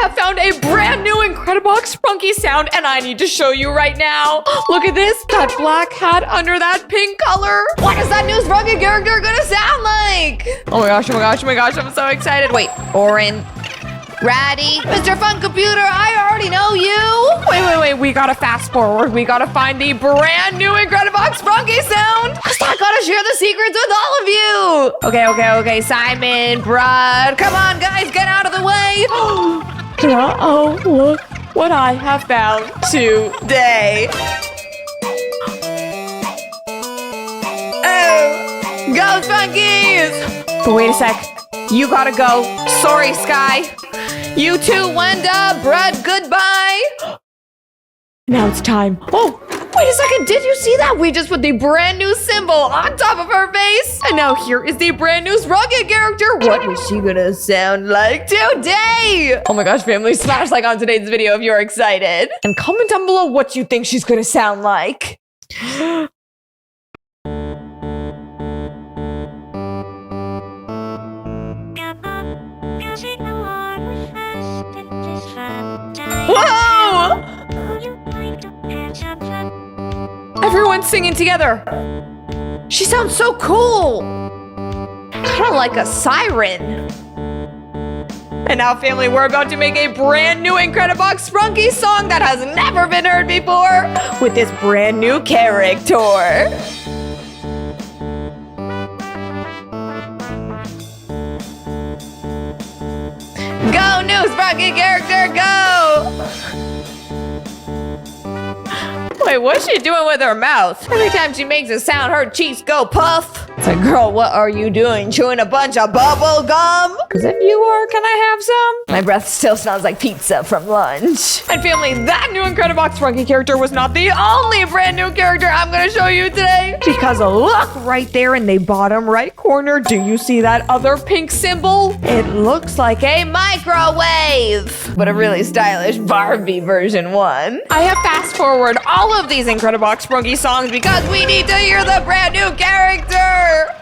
have found a brand new Incredibox Sprunki sound, and I need to show you right now. Look at this, that black hat under that pink color. What is that new Sprunki character gonna sound like? Oh my gosh, oh my gosh, oh my gosh, I'm so excited. Wait, Orin. Ratty, Mr. Fun Computer, I already know you. Wait, we gotta fast forward. We gotta find the brand new Incredibox Sprunki sound. Cause I gotta share the secrets with all of you. Okay, Simon, Brad, come on guys, get out of the way. Oh, look what I have found today. Oh, go Spunkies. But wait a sec, you gotta go. Sorry, Sky. You too, Wenda, Brad, goodbye. Now it's time. Oh, wait a second. Did you see that? We just put the brand new symbol on top of her face. And now here is the brand new Sprunki character. What is she gonna sound like today? Oh my gosh, family, smash like on today's video if you're excited. And comment down below what you think she's gonna sound like. Whoa! Everyone's singing together. She sounds so cool. Kind of like a siren. And now, family, we're about to make a brand new Incredibox Sprunki song that has never been heard before with this brand new character. Go, new Sprunki character, go! Wait, what's she doing with her mouth? Every time she makes a sound, her cheeks go puff. It's like, girl, what are you doing? Chewing a bunch of bubble gum? Because if you are, can I have some? My breath still smells like pizza from lunch. And family, that new Incredibox Sprunki character was not the only brand new character I'm going to show you today. Because look right there in the bottom right corner. Do you see that other pink symbol? It looks like a microwave, but a really stylish Barbie version one. I have fast forward all of these Incredibox Sprunki songs because we need to hear the brand new character.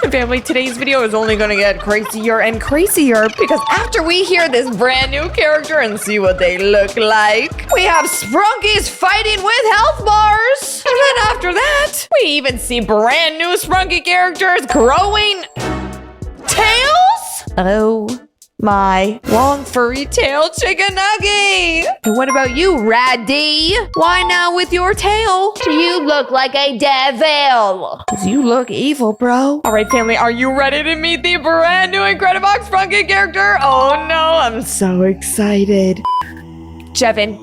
And family, today's video is only gonna get crazier and crazier because after we hear this brand new character and see what they look like, we have Sprunkies fighting with health bars. And then after that, we even see brand new Sprunki characters growing tails. Oh my long furry tail chicken Nuggy. And what about you, Raddy? Why now with your tail? You look like a devil. Cause you look evil, bro. All right, family, are you ready to meet the brand new Incredibox Sprunki character? Oh no, I'm so excited. Jevin,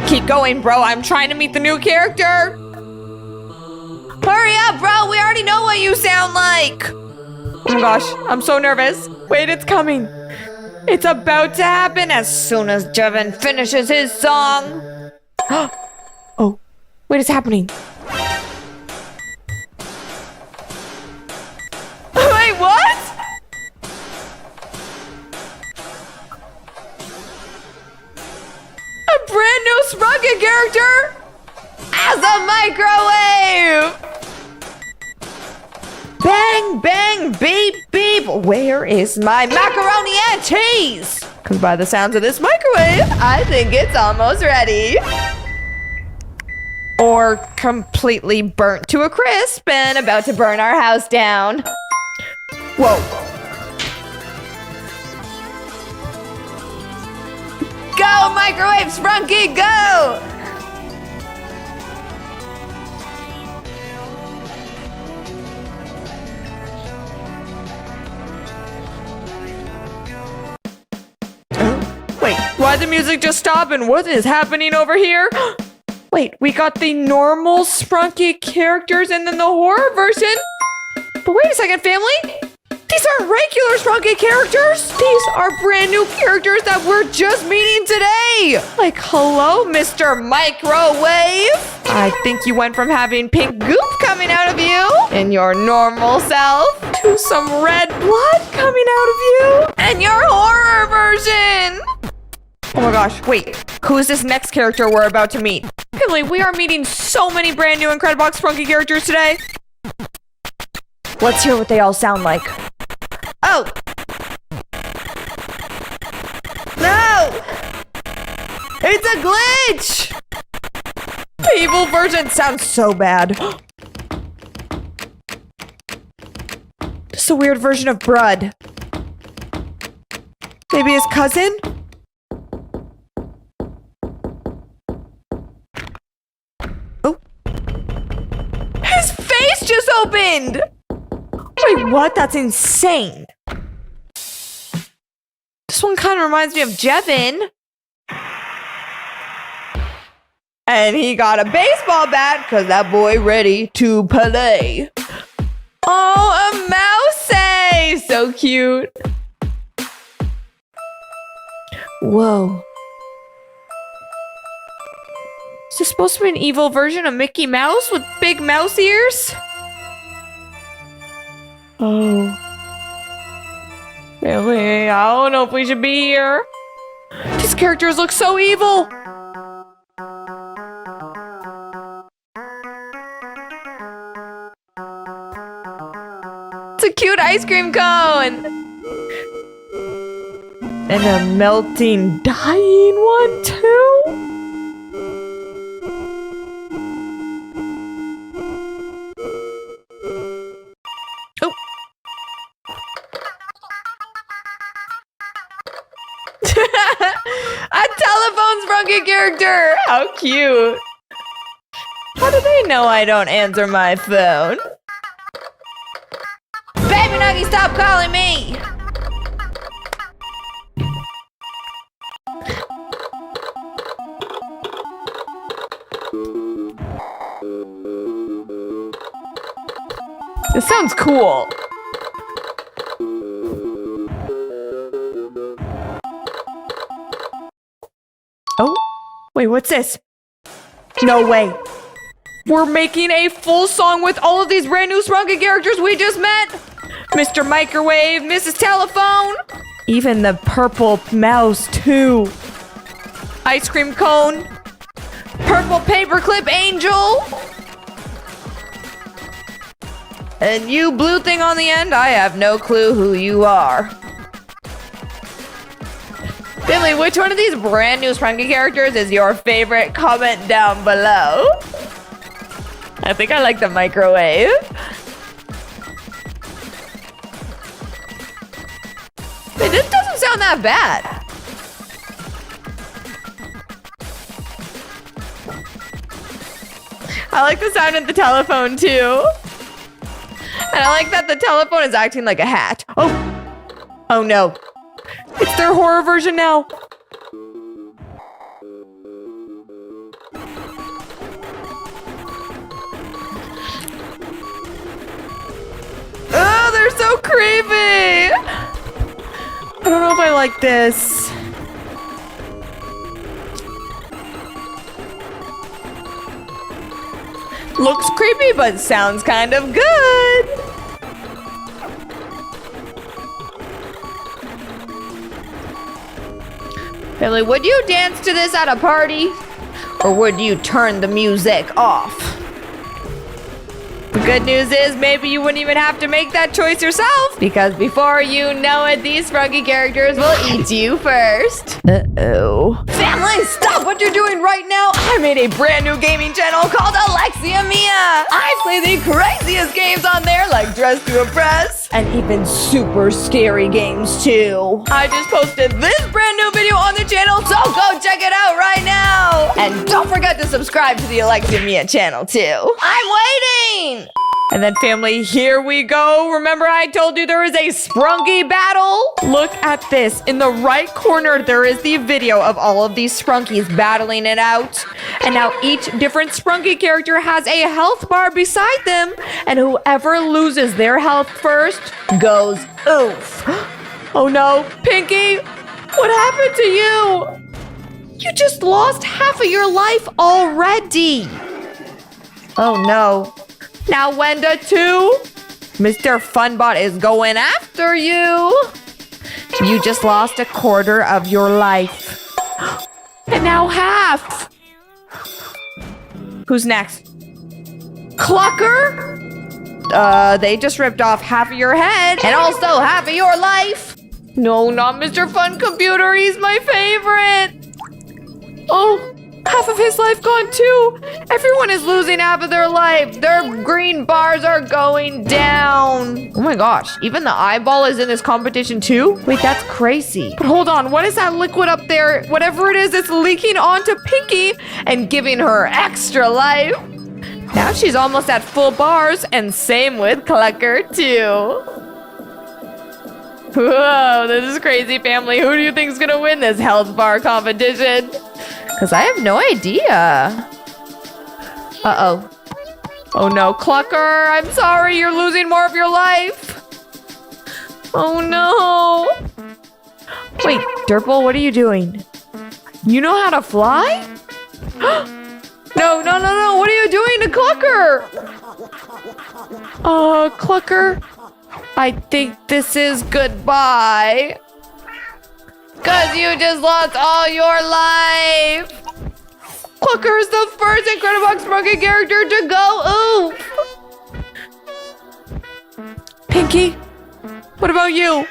keep going, bro. I'm trying to meet the new character. Hurry up, bro. We already know what you sound like. Oh my gosh, I'm so nervous. Wait, it's coming. It's about to happen as soon as Jevin finishes his song. Oh, wait, it's happening. Wait, what? A brand new Sprunki character as a microwave. Bang, bang, beep, beep. Where is my macaroni and cheese? Because by the sounds of this microwave, I think it's almost ready. Or completely burnt to a crisp and about to burn our house down. Whoa. Go, microwave Sprunki, go! Wait, why'd the music just stop and what is happening over here? Wait, we got the normal Sprunki characters and then the horror version? But wait a second, family. These aren't regular Sprunki characters. These are brand new characters that we're just meeting today. Like, hello, Mr. Microwave. I think you went from having pink goop coming out of you in your normal self to some red blood coming out of you and your horror version. Oh my gosh, wait, who is this next character we're about to meet? Family, we are meeting so many brand new Incredibox Sprunki characters today. Let's hear what they all sound like. Oh! No! It's a glitch! The evil version sounds so bad. Just a weird version of Brud. Maybe his cousin? Oh. His face just opened! Wait, what? That's insane. This one kind of reminds me of Jevin. And he got a baseball bat because that boy ready to play. Oh, a mouse! So cute. Whoa. Is this supposed to be an evil version of Mickey Mouse with big mouse ears? Oh. Really? I don't know if we should be here. These characters look so evil. It's a cute ice cream cone. And a melting, dying one too? Oh. A telephone Sprunki character! How cute. How do they know I don't answer my phone? Baby Nuggy, stop calling me! This sounds cool. Oh, wait, what's this? No way. We're making a full song with all of these brand new Sprunki characters we just met. Mr. Microwave, Mrs. Telephone. Even the purple mouse, too. Ice cream cone. Purple paperclip angel. And you blue thing on the end, I have no clue who you are. Finley, which one of these brand new Sprunki characters is your favorite? Comment down below. I think I like the microwave. Wait, this doesn't sound that bad. I like the sound of the telephone too. And I like that the telephone is acting like a hat. Oh! Oh no. It's their horror version now. Oh, they're so creepy! I don't know if I like this. Looks creepy, but sounds kind of good. Billy, would you dance to this at a party? Or would you turn the music off? The good news is maybe you wouldn't even have to make that choice yourself, because before you know it, these Sprunki characters will eat you first. Uh-oh. Family, stop what you're doing right now. I made a brand new gaming channel called Alexia Mia. I play the craziest games on there, like Dress to Impress, and even super scary games too. I just posted this brand new video on the channel, so go check it out right now. And don't forget to subscribe to the Alexia Mia channel too. I'm waiting. And then family, here we go. Remember I told you there is a Sprunki battle? Look at this. In the right corner, there is the video of all of these Sprunkis battling it out. And now each different Sprunki character has a health bar beside them. And whoever loses their health first goes oof. Oh no, Pinky, what happened to you? You just lost half of your life already. Oh no. Now, Wenda, too? Mr. Funbot is going after you. You just lost a quarter of your life. And now half. Who's next? Clucker? They just ripped off half of your head and also half of your life. No, not Mr. Fun Computer. He's my favorite. Oh, half of his life gone too. Everyone is losing half of their life. Their green bars are going down. Oh my gosh, even the eyeball is in this competition too? Wait, that's crazy. But hold on, what is that liquid up there? Whatever it is, it's leaking onto Pinky and giving her extra life. Now she's almost at full bars, and same with Clucker too. Whoa, this is crazy, family. Who do you think is gonna win this health bar competition? Because I have no idea. Uh-oh. Oh no, Clucker, I'm sorry, you're losing more of your life. Oh no. Wait, Durple, what are you doing? You know how to fly? No, what are you doing to Clucker? Clucker, I think this is goodbye. Cause you just lost all your life. Clucker is the first Incredibox Sprunki character to go oof. Pinky, what about you?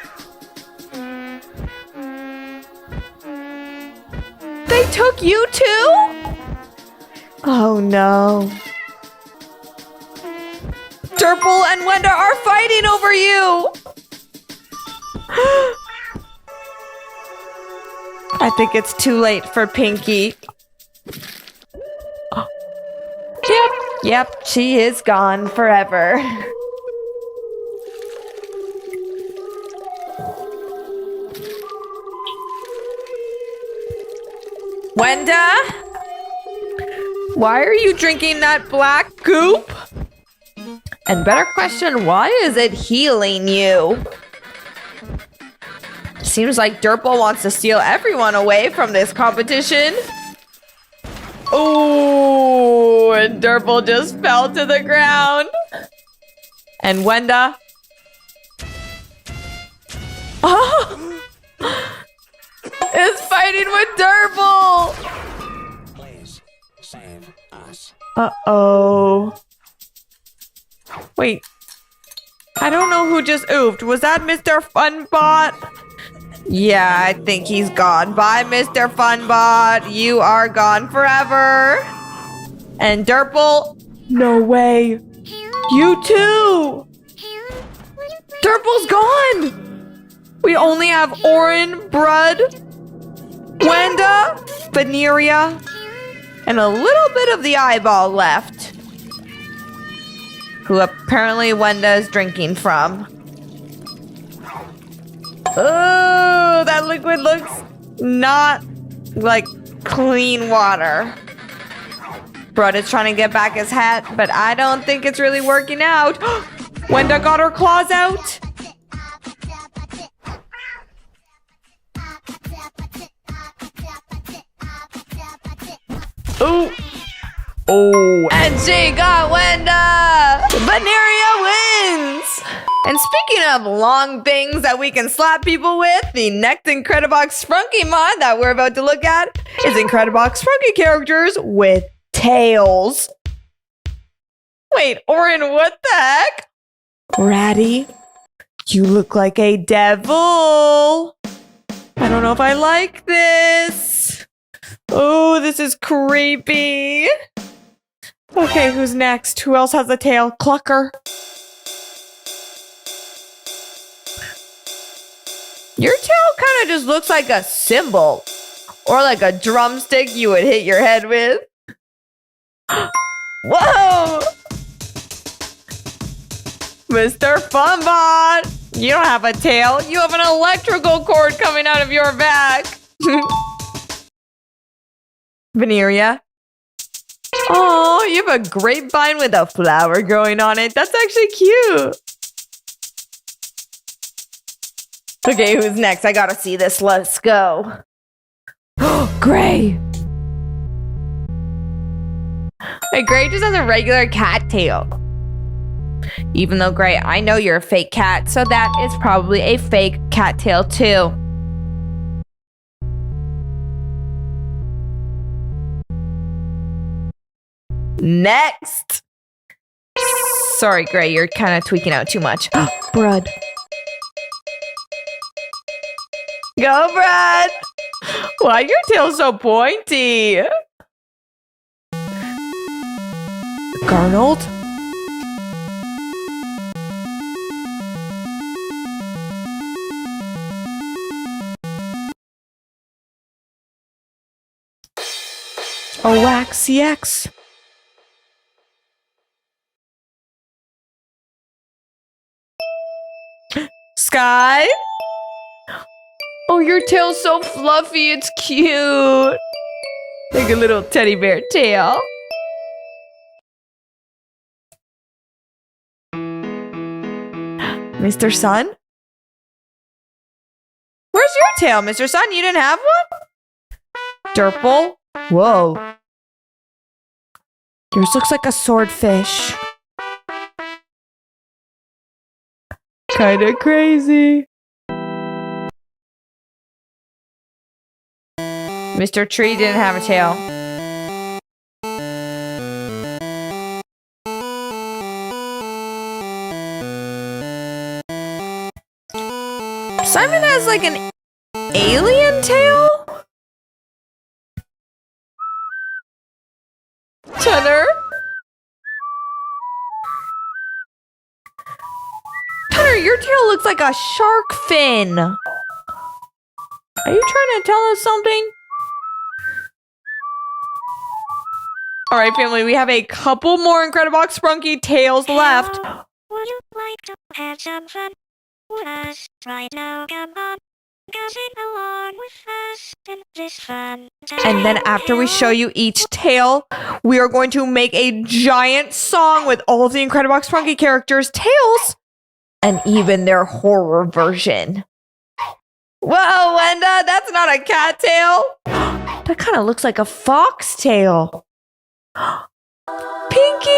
They took you too? Oh no. Durple and Wenda are fighting over you. I think it's too late for Pinky. Yep, she is gone forever. Wenda? Why are you drinking that black goop? And better question, why is it healing you? Seems like Durple wants to steal everyone away from this competition. Oh, and Durple just fell to the ground. And Wenda. Oh, is fighting with Durple. Please save us. Uh-oh. Wait. I don't know who just oofed. Was that Mr. Funbot? Yeah, I think he's gone. Bye, Mr. Funbot. You are gone forever. And Durple? No way. You too. Durple's gone. We only have Orin, Brud, Wenda, Veneria, and a little bit of the eyeball left, who apparently Wenda is drinking from. Oh, that liquid looks not like clean water. Brud is trying to get back his hat, but I don't think it's really working out. Wenda got her claws out. Ooh. Oh, and she got Wenda! Veneria wins! And speaking of long things that we can slap people with, the next Incredibox Sprunki mod that we're about to look at is Incredibox Sprunki characters with tails. Wait, Orin, what the heck? Ratty, you look like a devil. I don't know if I like this. Oh, this is creepy. Okay, who's next? Who else has a tail? Clucker. Your tail kind of just looks like a cymbal. Or like a drumstick you would hit your head with. Whoa! Mr. Funbot! You don't have a tail. You have an electrical cord coming out of your back. Veneria. Oh, you have a grapevine with a flower growing on it. That's actually cute. Okay, who's next? I gotta see this. Let's go. Gray. Hey, Gray just has a regular cat tail. Even though, Gray, I know you're a fake cat, so that is probably a fake cat tail too. Next. Sorry, Gray, you're kind of tweaking out too much. Brud. Go, Brud. Why your tail's so pointy? Garnold? AnythingAlexia. Sky? Oh, your tail's so fluffy, it's cute. Like a little teddy bear tail. Mr. Sun? Where's your tail, Mr. Sun? You didn't have one? Durple? Whoa. Yours looks like a swordfish. Kinda crazy. Mr. Tree didn't have a tail. Simon has like an alien tail? Tenor? Tenor, your tail looks like a shark fin. Are you trying to tell us something? All right, family, we have a couple more Incredibox Sprunki tails left. Would you like to have some fun with us right now? Come on, go sing along with us in this fun time. And then after we show you each tail, we are going to make a giant song with all of the Incredibox Sprunki characters' tails and even their horror version. Whoa, Wenda, that's not a cat tail. That kind of looks like a fox tail. Pinky!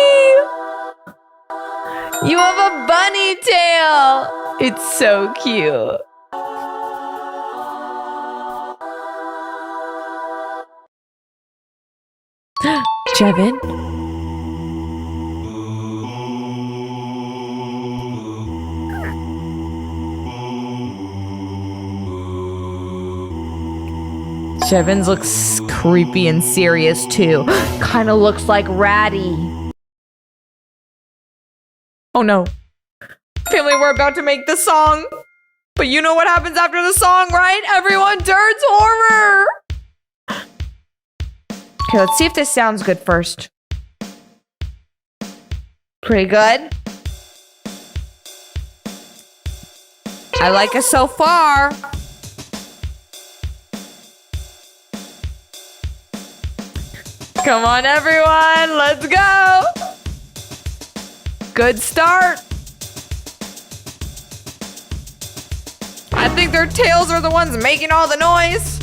You have a bunny tail! It's so cute. Jevin? Jevins looks creepy and serious too. Kind of looks like Ratty. Oh no. Family, we're about to make the song. But you know what happens after the song, right? Everyone turns horror. Okay, let's see if this sounds good first. Pretty good. I like it so far. Come on, everyone, let's go. Good start. I think their tails are the ones making all the noise.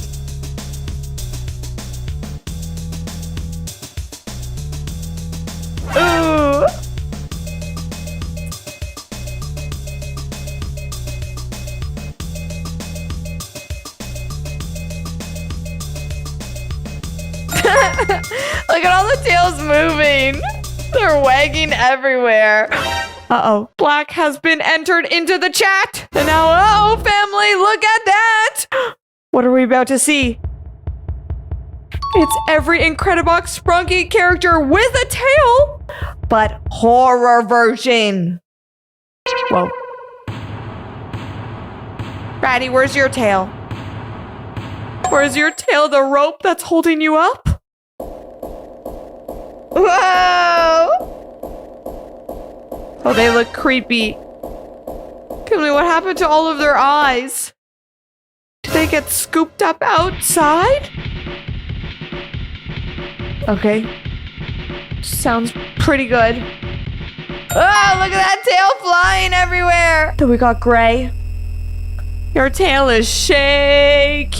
Ooh. Look at all the tails moving. They're wagging everywhere. Uh-oh, Black has been entered into the chat. And now, uh-oh, family, look at that. What are we about to see? It's every Incredibox Sprunki character with a tail, but horror version. Whoa. Ratty, where's your tail? Where's your tail, the rope that's holding you up? Whoa! Oh, they look creepy. Family, what happened to all of their eyes? Did they get scooped up outside? Okay. Sounds pretty good. Oh, look at that tail flying everywhere. Then we got Gray. Your tail is shaking.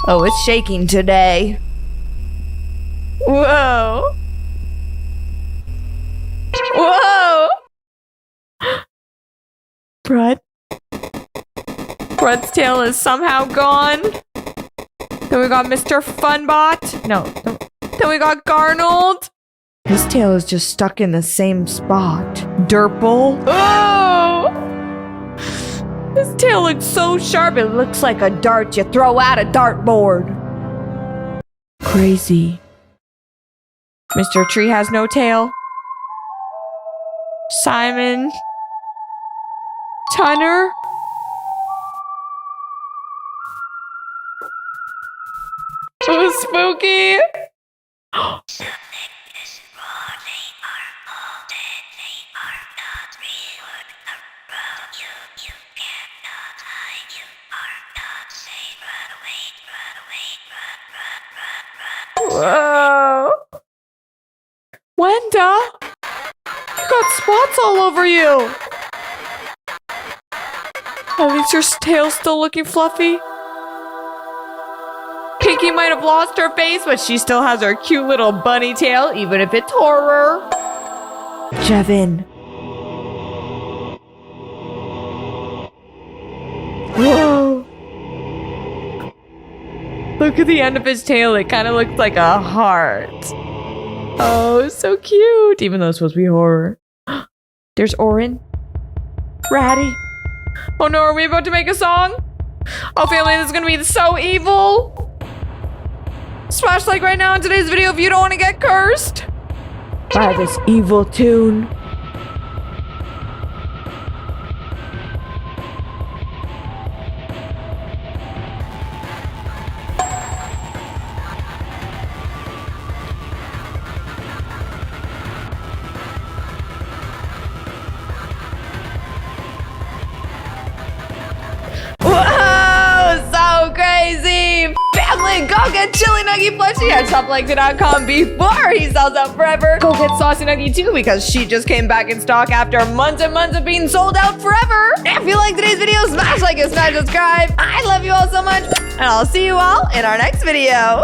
Oh, it's shaking today. Whoa. Whoa. Bread's tail is somehow gone. Then we got Mr. Funbot. No. Then we got Garnold. His tail is just stuck in the same spot. Durple. Oh! His tail looks so sharp, it looks like a dart you throw at a dartboard. Crazy. Mr. Tree has no tail. Simon. Tunner. Oh, spooky. Whoa. Wenda, you got spots all over you. At least your tail's still looking fluffy. Pinky might have lost her face, but she still has her cute little bunny tail, even if it's horror. Jevin. Whoa. Look at the end of his tail. It kind of looks like a heart. Oh, so cute. Even though it's supposed to be horror. There's Orin. Ratty. Oh no, are we about to make a song? Oh family, this is gonna be so evil. Smash like right now in today's video if you don't want to get cursed by this evil tune. Whoa, so crazy! Family, go get Chili Nuggy plushie at shoplexia.com before he sells out forever. Go get Saucy Nuggy too because she just came back in stock after months and months of being sold out forever. If you like today's video, smash like and smash subscribe. I love you all so much, and I'll see you all in our next video.